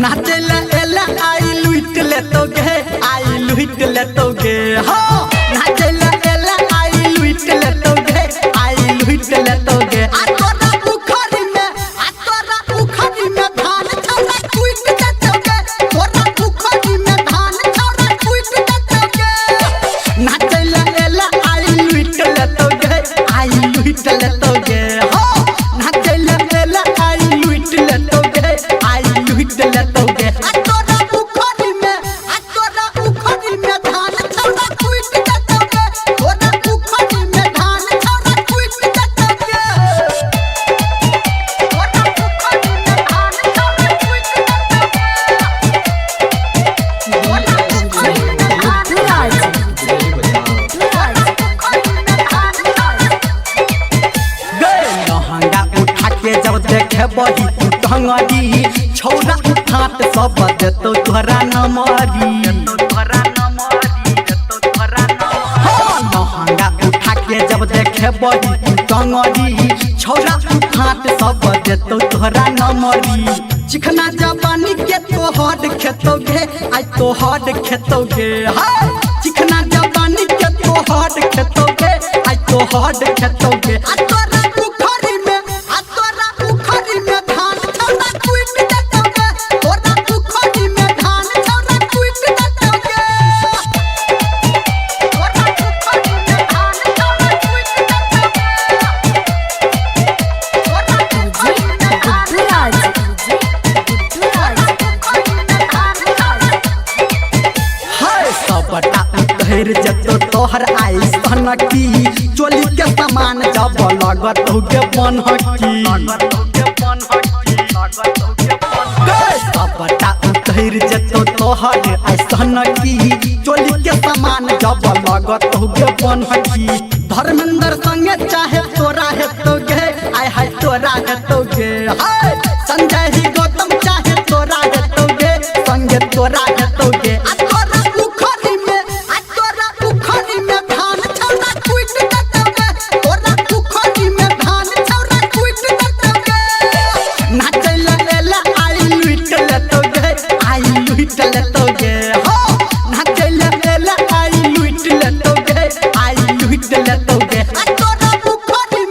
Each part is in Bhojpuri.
नाचेला एला आई लुट लेतोगे आई लुट लेतोगे हो नाचेला एला आई लुट लेतोगे आई लुट लेतोगे आ तोरा उखड़ी में धान छौरा कुइट देतोगे तोरा उखड़ी में धान छौरा कुइट देतोगे नाचेला एला आई लुट लेतोगे आई लुट लेतोगे हो नाचेला एला आई लुट लेतोगे आई लुट लेतोगे आ तोरा उखड़ी में धान छौरा कुइट देतोगे तोरा उखड़ी में धान छौरा कुइट देतोगे तोरा उखड़ी में धान छौरा कुइट लहंगा उठा के जब देखे बही तू टंगरी छौरा उठात सब देतो तोरा नमरी लहंगा उठा के जब देखे बही तू टंगरी छौरा उठात सब देतो तोरा नमरी चिकना जवानी के तोहर खेतोगे आई तोहर खेतोगे हाय चिकना जवानी के तोहर खेतोगे आई तोहर खेतोगे आ तोरा उखड़ी में धान छौरा कुइट देतोगे तोरा उखड़ी में धान छौरा कुइट देतोगे तोरा उखड़ी में धान छौरा कुइट देतोगे तोरा उखड़ी में धान हाय सबटा उधर जतो तोहर आई सनकी चोली के सामान जब लगत होगे बनहकी सबटा उधर जतो तोहर आई सनकी चोली के सामान जब लगत होगे बनहकी धर्मेंद्र संगे चाहे तोरा हेतोगे आय हाय तोरा हेतोगे हाय संजय ही गौतम चाहे तोरा हेतोगे संगे तोरा हेतोगे आ तोरा उखड़ी में धान छौरा कुइट देतोगे तोरा उखड़ी में धान छौरा कुइट देतोगे नाचेला एला आई लुट लेतोगे आई लुट लेतोगे हो नाचेला एला आई लुट लेतोगे आई लुट लेतोगे आ तोरा उखड़ी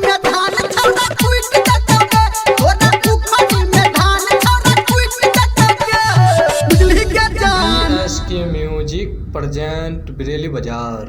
में धान छौरा कुइट देतोगे तोरा उखड़ी में धान छौरा कुइट देतोगे बुझली के जान के म्यूजिक प्रेजेंट बिरेली बाजार।